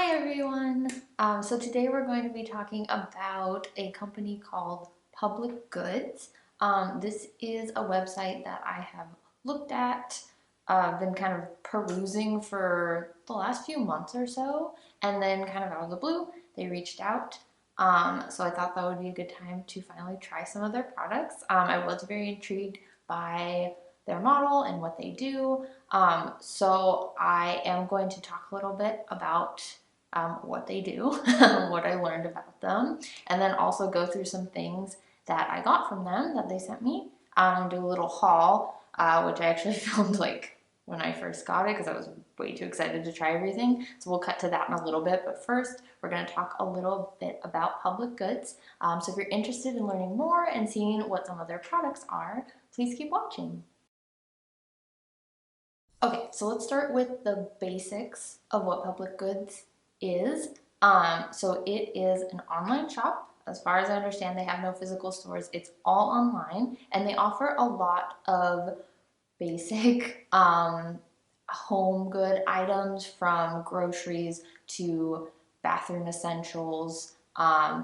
Hi everyone! So today we're going to be talking about a company called Public Goods. This is a website that I have looked at, been kind of perusing for the last few months or so, and then kind of out of the blue, they reached out. So I thought that would be a good time to finally try some of their products. I was very intrigued by their model and what they do. So I am going to talk a little bit about what they do, what I learned about them, and then also go through some things that I got from them that they sent me, and do a little haul, which I actually filmed like when I first got it because I was way too excited to try everything. So we'll cut to that in a little bit, but first we're going to talk a little bit about Public Goods. So if you're interested in learning more and seeing what some of their products are, please keep watching. Okay, so let's start with the basics of what Public Goods is. So it is an online shop. As far as I understand, they have no physical stores. It's all online, and they offer a lot of basic home good items from groceries to bathroom essentials.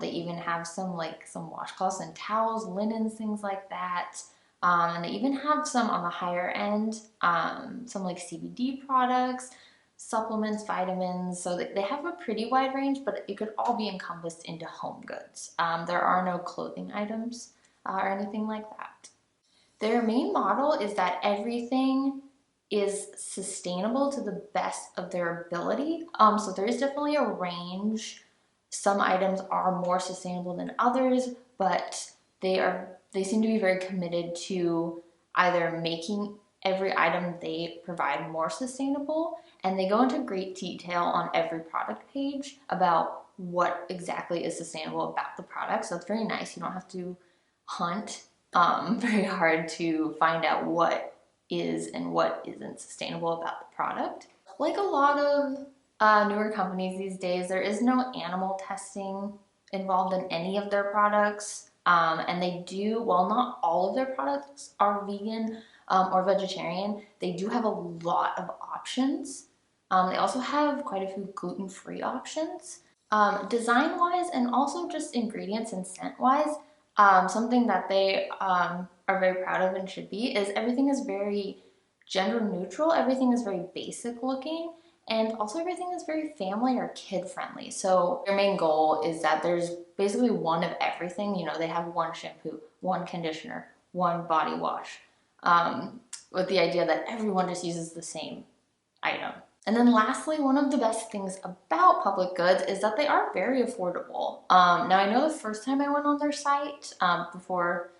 They even have some washcloths and towels, linens, things like that. And they even have some on the higher end, some like CBD products, supplements, vitamins. So they have a pretty wide range, but it could all be encompassed into home goods. There are no clothing items or anything like that. Their main model is that everything is sustainable to the best of their ability. So there is definitely a range. Some items are more sustainable than others, but they seem to be very committed to either making every item they provide more sustainable, and they go into great detail on every product page about what exactly is sustainable about the product. So it's very nice. You don't have to hunt very hard to find out what is and what isn't sustainable about the product. Like a lot of newer companies these days, there is no animal testing involved in any of their products. And they do, while not all of their products are vegan or vegetarian, they do have a lot of options. They also have quite a few gluten-free options. Design-wise and also just ingredients and scent-wise, something that they are very proud of and should be is everything is very gender neutral, everything is very basic looking, and also everything is very family or kid friendly. So their main goal is that there's basically one of everything. You know, they have one shampoo, one conditioner, one body wash, with the idea that everyone just uses the same item. And then lastly, one of the best things about Public Goods is that they are very affordable. Now I know the first time I went on their site, before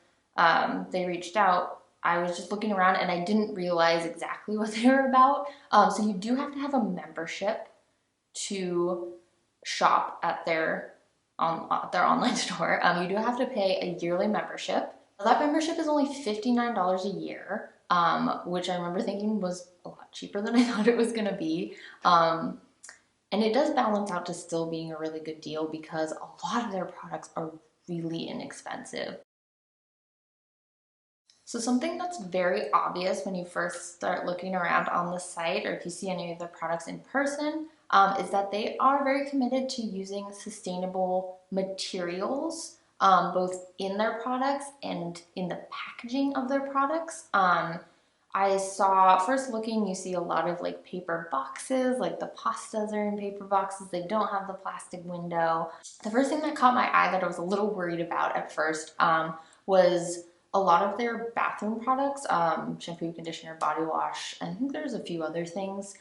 they reached out, I was just looking around and I didn't realize exactly what they were about. So you do have to have a membership to shop at their online store. You do have to pay a yearly membership. That membership is only $59 a year, which I remember thinking was a lot cheaper than I thought it was going to be. And it does balance out to still being a really good deal because a lot of their products are really inexpensive. So something that's very obvious when you first start looking around on the site, or if you see any of their products in person, is that they are very committed to using sustainable materials, both in their products and in the packaging of their products. I saw, first looking, you see a lot of like paper boxes, like the pastas are in paper boxes. They don't have the plastic window. The first thing that caught my eye that I was a little worried about at first was a lot of their bathroom products, shampoo, conditioner, body wash, and I think there's a few other things,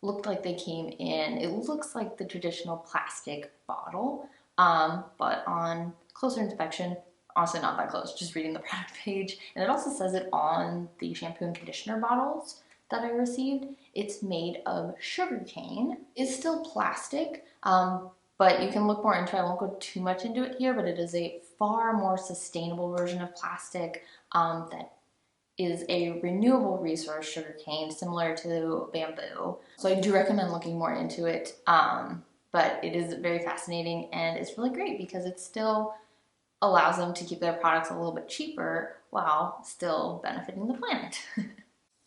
looked like they came in, it looks like the traditional plastic bottle, but on closer inspection, honestly not that close, just reading the product page. And it also says it on the shampoo and conditioner bottles that I received. It's made of sugar cane. It's still plastic, but you can look more into it. I won't go too much into it here, but it is a far more sustainable version of plastic that is a renewable resource sugar cane, similar to bamboo. So I do recommend looking more into it, but it is very fascinating and it's really great because it still allows them to keep their products a little bit cheaper while still benefiting the planet.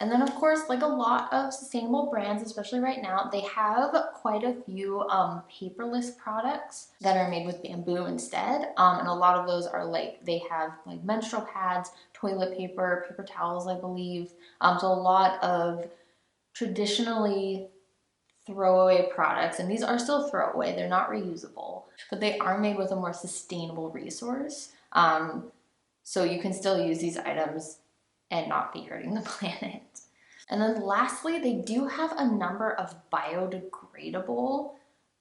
And then of course, like a lot of sustainable brands, especially right now, they have quite a few paperless products that are made with bamboo instead. And a lot of those are like, they have like menstrual pads, toilet paper, paper towels, I believe. So a lot of traditionally throwaway products, and these are still throwaway, they're not reusable, but they are made with a more sustainable resource. So you can still use these items and not be hurting the planet. And then lastly, they do have a number of biodegradable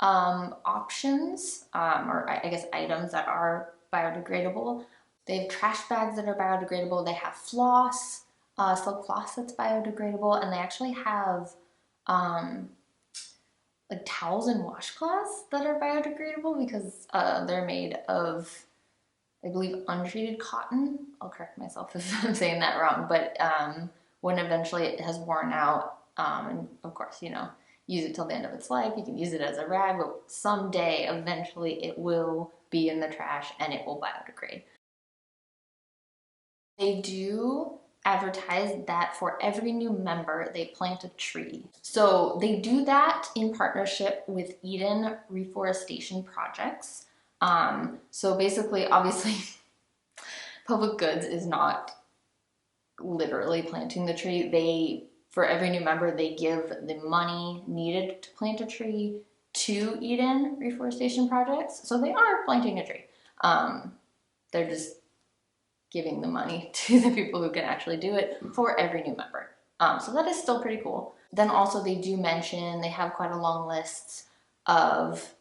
options, or I guess items that are biodegradable. They have trash bags that are biodegradable. They have floss, silk floss that's biodegradable, and they actually have um, like towels and washcloths that are biodegradable because they're made of, I believe, untreated cotton. I'll correct myself if I'm saying that wrong, but when eventually it has worn out, and of course, you know, use it till the end of its life, you can use it as a rag, but someday, eventually, it will be in the trash and it will biodegrade. They do advertise that for every new member, they plant a tree. So they do that in partnership with Eden Reforestation Projects. So basically, obviously, public goods is not literally planting the tree. They, for every new member, they give the money needed to plant a tree to Eden Reforestation Projects. So they are planting a tree. They're just giving the money to the people who can actually do it for every new member. So that is still pretty cool. Then also they do mention, they have quite a long list of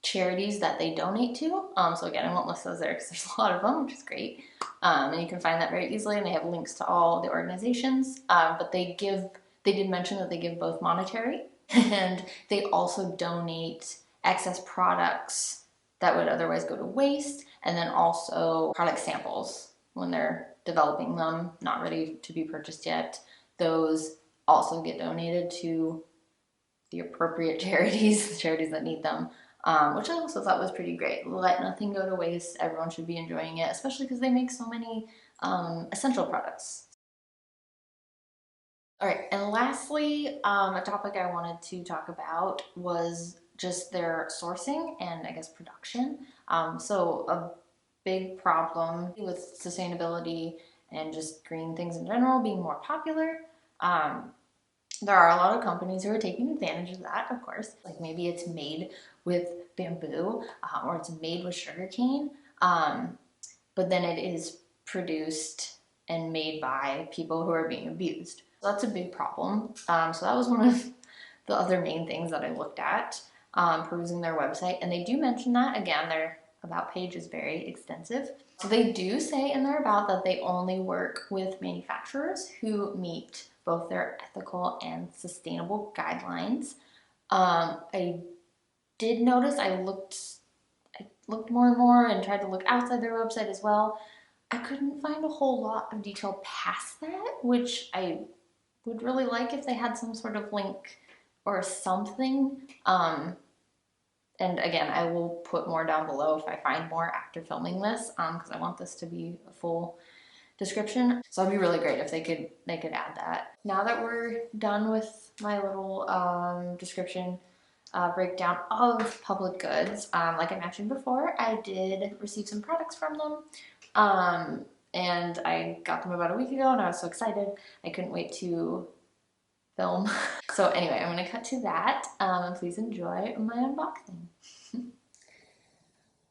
charities that they donate to. So again, I won't list those there because there's a lot of them, which is great. And you can find that very easily, and they have links to all the organizations. But they did mention that they give both monetary and they also donate excess products that would otherwise go to waste, and then also product samples when they're developing them, not ready to be purchased yet. Those also get donated to the appropriate charities, the charities that need them, which I also thought was pretty great. Let nothing go to waste. Everyone should be enjoying it, especially because they make so many essential products. All right, and lastly, a topic I wanted to talk about was just their sourcing and I guess production. So a big problem with sustainability and just green things in general being more popular. There are a lot of companies who are taking advantage of that, of course. Like maybe it's made with bamboo or it's made with sugarcane, but then it is produced and made by people who are being abused. So that's a big problem. So that was one of the other main things that I looked at perusing their website. And they do mention that, again, their about page is very extensive. So they do say in their about that they only work with manufacturers who meet both their ethical and sustainable guidelines. I did notice I looked more and more and tried to look outside their website as well. I couldn't find a whole lot of detail past that, which I would really like if they had some sort of link or something. And again, I will put more down below if I find more after filming this, because I want this to be a full description. So it'd be really great if they could add that. Now that we're done with my little description breakdown of public goods, like I mentioned before, I did receive some products from them. And I got them about a week ago and I was so excited. I couldn't wait to film. So anyway, I'm gonna cut to that. Please enjoy my unboxing.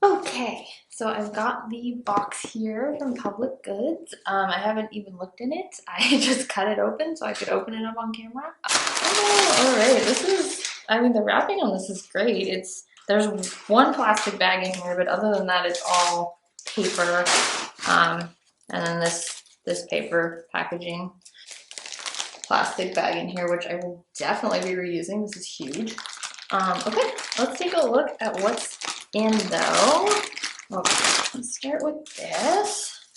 Okay, so I've got the box here from Public Goods. I haven't even looked in it. I just cut it open so I could open it up on camera. Oh, all right, I mean, the wrapping on this is great. There's one plastic bag in here, but other than that, it's all paper. And then this paper packaging plastic bag in here, which I will definitely be reusing. This is huge. Okay, let's take a look at what's in though. Okay, let's start with this.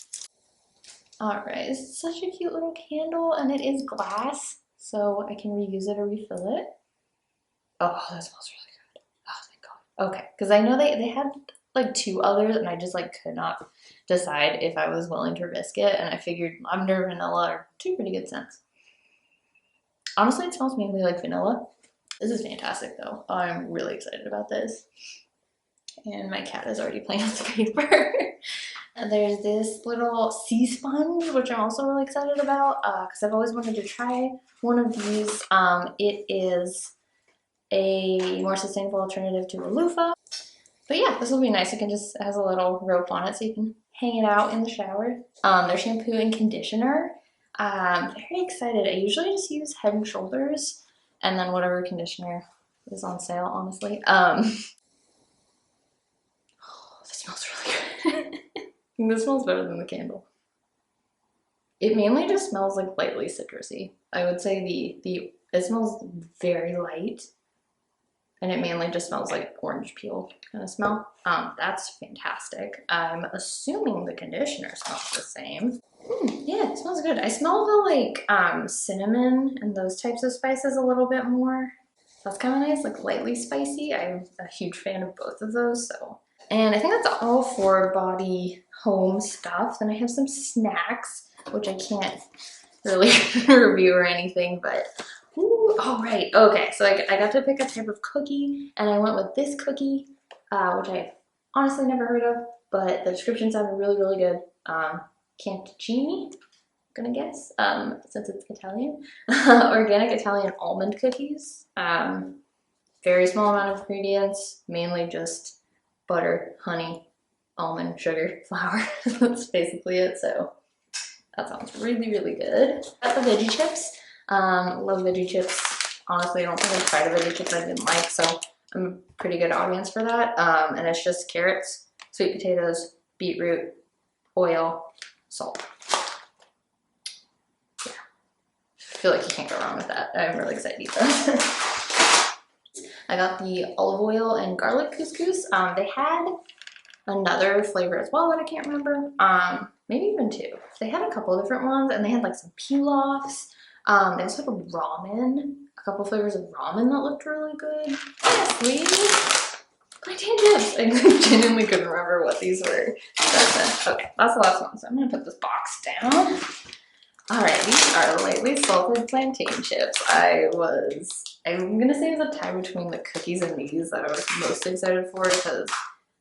All right, this is such a cute little candle, and it is glass, so I can reuse it or refill it. Oh, that smells really good. Oh, thank God. Okay, because I know they had like two others, and I just like could not decide if I was willing to risk it, and I figured lavender and vanilla are two pretty good scents. Honestly, it smells mainly like vanilla. This is fantastic though. I'm really excited about this. And my cat is already playing with the paper. And there's this little sea sponge, which I'm also really excited about because I've always wanted to try one of these. It is a more sustainable alternative to a loofah. But yeah, this will be nice. It has a little rope on it so you can hang it out in the shower. Their shampoo and conditioner. Very excited. I usually just use Head and Shoulders and then whatever conditioner is on sale, honestly. Oh, this smells really good. This smells better than the candle. It mainly just smells like lightly citrusy. I would say it smells very light, and it mainly just smells like orange peel kind of smell. That's fantastic. I'm assuming the conditioner smells the same. Yeah, it smells good. I smell the like cinnamon and those types of spices a little bit more. That's kind of nice, like lightly spicy. I'm a huge fan of both of those, so. And I think that's all for body home stuff. Then I have some snacks, which I can't really review or anything, but ooh, all right, okay. So I got to pick a type of cookie, and I went with this cookie, which I honestly never heard of, but the description sounded really, really good. Cantoccini, I'm gonna guess, since it's Italian. Organic Italian almond cookies. Very small amount of ingredients, mainly just butter, honey, almond, sugar, flour. That's basically it. So that sounds really, really good. Got the veggie chips. Love veggie chips. Honestly, I don't think I've tried a veggie chip I didn't like, so I'm a pretty good audience for that. And it's just carrots, sweet potatoes, beetroot, oil, salt. Yeah. I feel like you can't go wrong with that. I'm really excited to eat them. I got the olive oil and garlic couscous. They had another flavor as well that I can't remember. Maybe even two. They had a couple of different ones, and they had like some pilafs. They also had a ramen, a couple flavors of ramen that looked really good. Yeah, sweet. Plantain chips. I genuinely couldn't remember what these were. Okay, that's the last one. So I'm gonna put this box down. All right, these are lightly salted plantain chips. I'm gonna say it's a tie between the cookies and these that I was most excited for because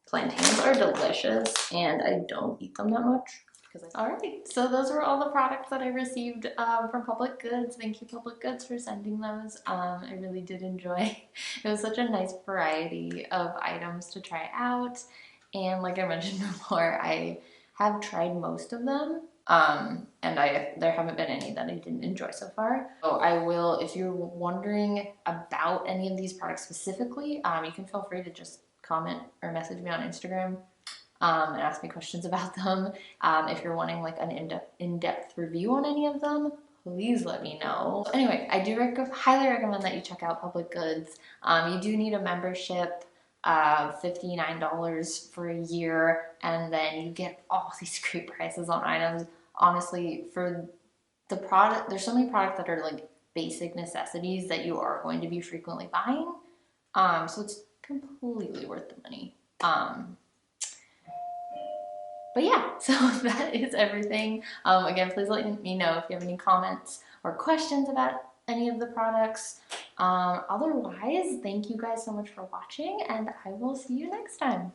plantains are delicious and I don't eat them that much. All right, so those were all the products that I received from Public Goods. Thank you, Public Goods, for sending those. I really did enjoy. It was such a nice variety of items to try out. And like I mentioned before, I have tried most of them. And there haven't been any that I didn't enjoy so far. So I will, if you're wondering about any of these products specifically, you can feel free to just comment or message me on Instagram and ask me questions about them. If you're wanting like an in-depth review on any of them, please let me know. Anyway, I do highly recommend that you check out Public Goods. You do need a membership of $59 for a year, and then you get all these great prices on items. Honestly, for the product, there's so many products that are like basic necessities that you are going to be frequently buying. So it's completely worth the money. But yeah, so that is everything. Again, please let me know if you have any comments or questions about any of the products. Otherwise, thank you guys so much for watching, and I will see you next time.